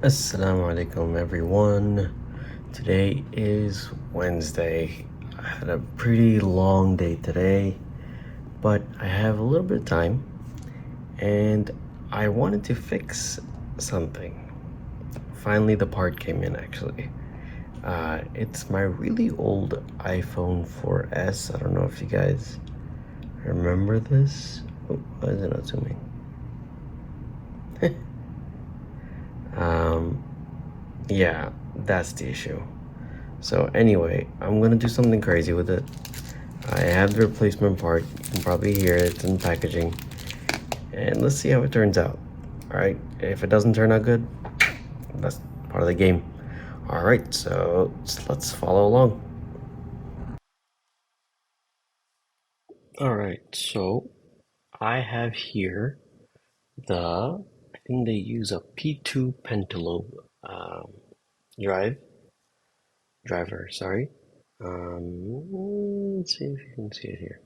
Assalamu alaikum everyone. Today is Wednesday. I had a pretty long day today, but I have a little bit of time and I wanted to fix something. Finally, the part came in actually. It's my really old iPhone 4S. I don't know if you guys remember this. Oh, why is it not zooming? um, yeah, that's the issue. So anyway, I'm gonna do something crazy with it. I have the replacement part. You can probably hear it. It's in packaging. And let's see how it turns out. Alright, if it doesn't turn out good, that's part of the game. Alright, so let's follow along. Alright, so I have here I think they use a P2 Pentalobe drive, driver, sorry. Let's see if you can see it here.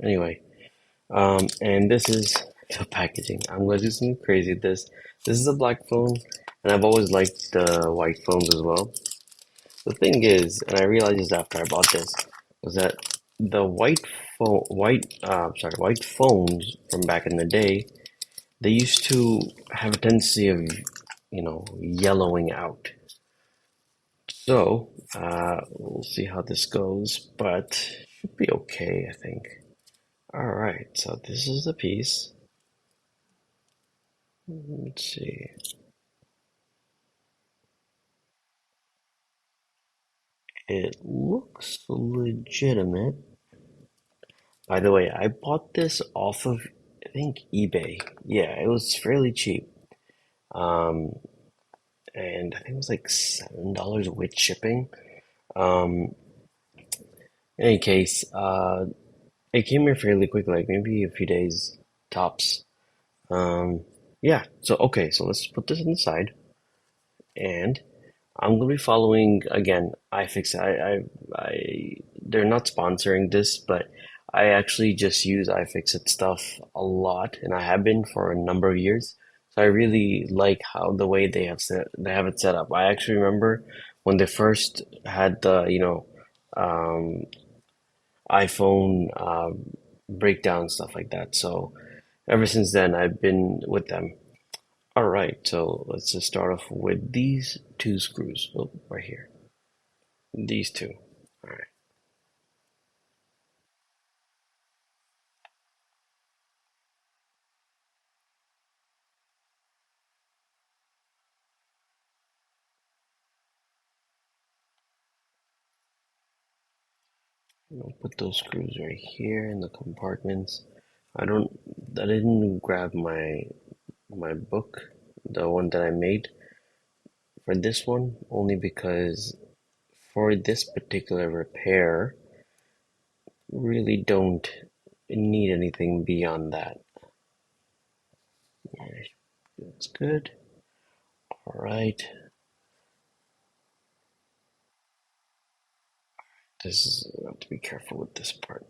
Anyway, and this is the packaging. I'm gonna do something crazy with this. This is a black phone, and I've always liked the white phones as well. The thing is, and I realized this after I bought this, was that the white phones from back in the day, they used to have a tendency of, yellowing out. So, we'll see how this goes, but should be okay, I think. All right, so this is the piece. Let's see. It looks legitimate. By the way, I bought this off of, I think, eBay. Yeah, it was fairly cheap. Um, and I think it was like $7 with shipping. Um, in any case, it came here fairly quick, like maybe a few days tops. Um, yeah, so okay, so let's put this on the side. And I'm gonna be following again. They're not sponsoring this, but I actually just use iFixit stuff a lot, and I have been for a number of years. So I really like how the way they have it set up. I actually remember when they first had the um, iPhone breakdown stuff like that. So ever since then, I've been with them. All right, so let's just start off with these two screws. Oh, right here. These two. All right. I'll put those screws right here in the compartments. I don't. I didn't grab my book, the one that I made for this one, only because for this particular repair, really don't need anything beyond that. All right, that's good. All right. This is I have to be careful with this part.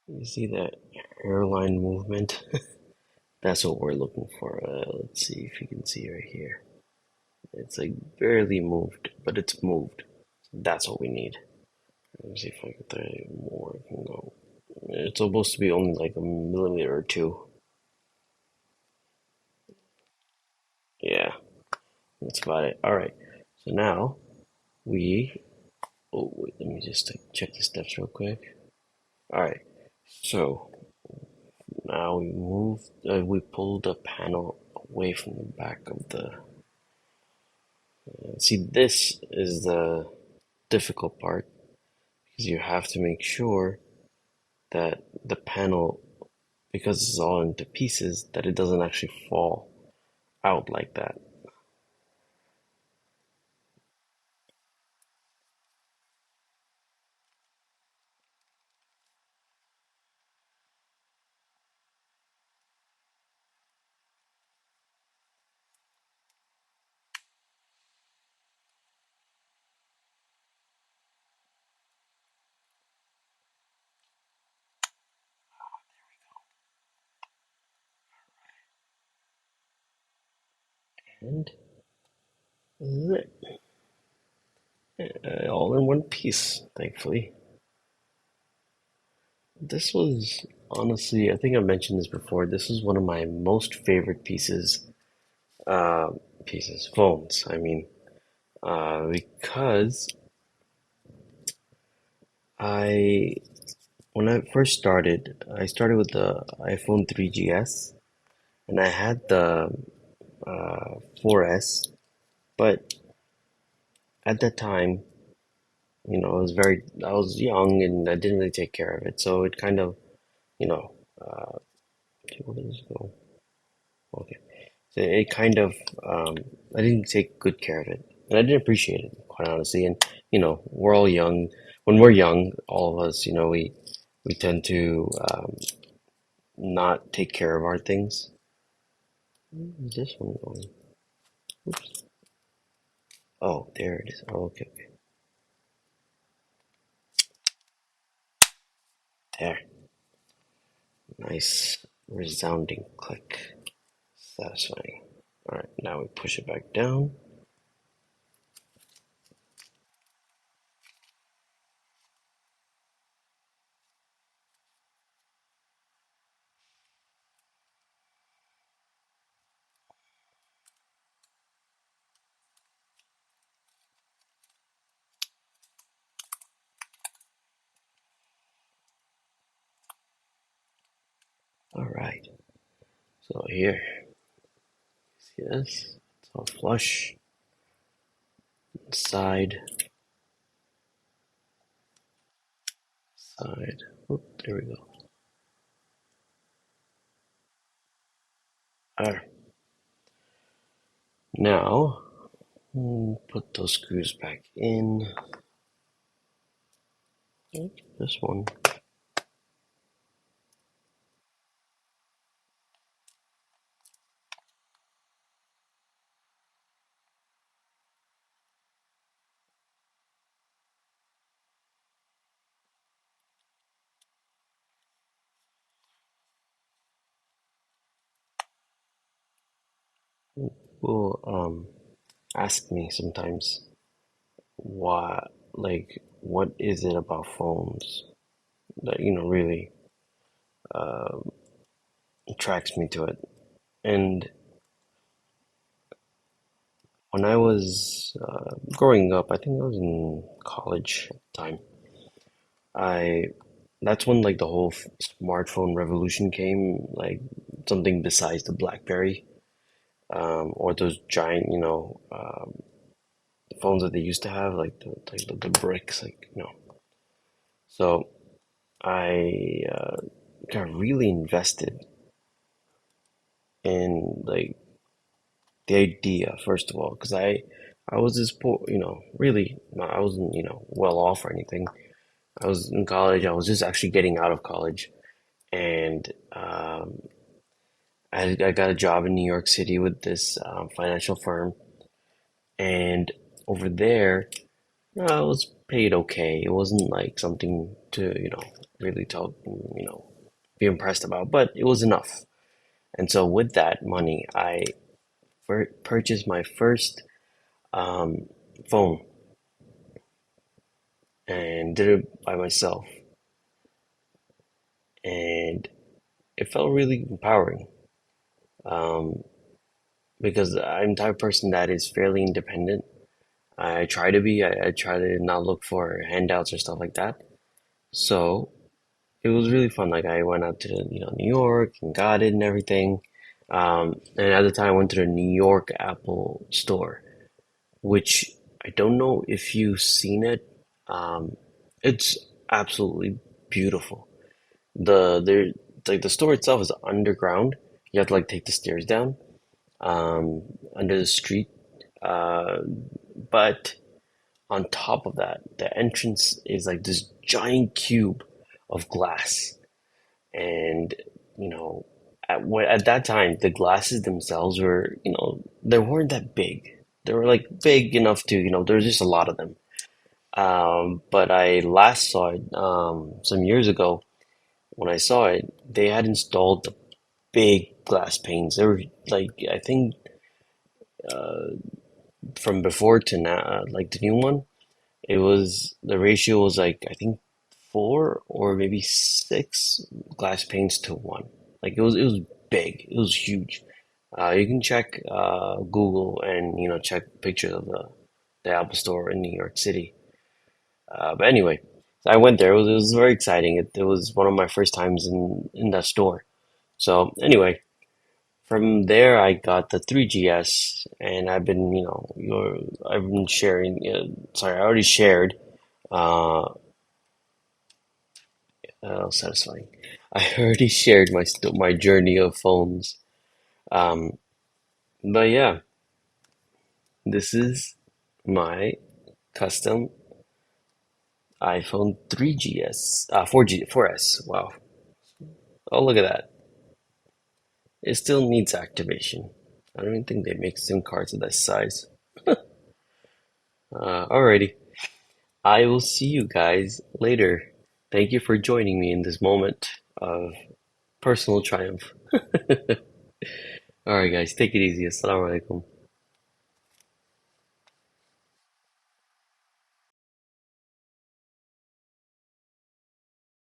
You see that hairline movement? That's what we're looking for. Let's see if you can see right here. It's like barely moved, but it's moved. That's what we need. Let me see if I can throw more. I can go. It's supposed to be only like a millimeter or two. Yeah, that's about it. All right. So now we. Oh wait, let me just check the steps real quick. All right. So now we move. We pull the panel away from the back of the. See, this is the difficult part because you have to make sure that the panel, because it's all into pieces, that it doesn't actually fall out like that. And this all in one piece, thankfully. This was honestly, I think I mentioned this before. This was one of my most favorite uh, phones. I mean, because I, when I first started, I started with the iPhone 3GS, and I had the 4S, but at that time, I was young and I didn't really take care of it, so it kind of, you know, where does this go? Okay. So it kind of, I didn't take good care of it, and I didn't appreciate it, quite honestly. And we're all young. When we're young, all of us, we tend to not take care of our things. Where's this one going? Oops. Oh, there it is. Oh, okay, okay. There. Nice resounding click. Satisfying. All right, now we push it back down. All right. So here, see this? It's all flush. Side, side. Oop, there we go. All right. Now, put those screws back in. This one. Will ask me sometimes what is it about phones that really attracts me to it. And when I was growing up, I think I was in college at the time. I That's when like the whole smartphone revolution came, like something besides the BlackBerry, or those giant, phones that they used to have, like the bricks, like So I got really invested in like the idea, first of all, because I was this poor, really, I wasn't, well off or anything. I was in college. I was just actually getting out of college, and I got a job in New York City with this financial firm, and over there, I was paid okay. It wasn't like something to, really talk, be impressed about, but it was enough. And so with that money, I purchased my first um, phone and did it by myself, and it felt really empowering. Um, because I'm the type of person that is fairly independent. I try to be. I try to not look for handouts or stuff like that. So it was really fun. Like I went out to New York and got it and everything. And at the time, I went to the New York Apple store, which I don't know if you've seen it. Um, it's absolutely beautiful. There like the store itself is underground. You have to like take the stairs down under the street. Uh, but on top of that, the entrance is like this giant cube of glass. And, you know, at that time, the glasses themselves were, they weren't that big. They were like big enough to, there was just a lot of them. But I last saw it some years ago. When I saw it, they had installed the big glass panes. They were like, I think from before to now, like the new one, it was the ratio was like I think four or maybe six glass panes to one. Like it was big. It was huge. You can check Google and check pictures of the Apple Store in New York City. But anyway, so I went there. It was very exciting. It was one of my first times in that store. So anyway, from there I got the 3GS, and I've been I've been sharing. Sorry, I already shared. Satisfying. I already shared my journey of phones. Um, but yeah, this is my custom iPhone 3GS, 4S. Wow. Oh, look at that. It still needs activation. I don't even think they make SIM cards of that size. Alrighty. I will see you guys later. Thank you for joining me in this moment of personal triumph. Alright, guys, take it easy. Assalamu alaikum.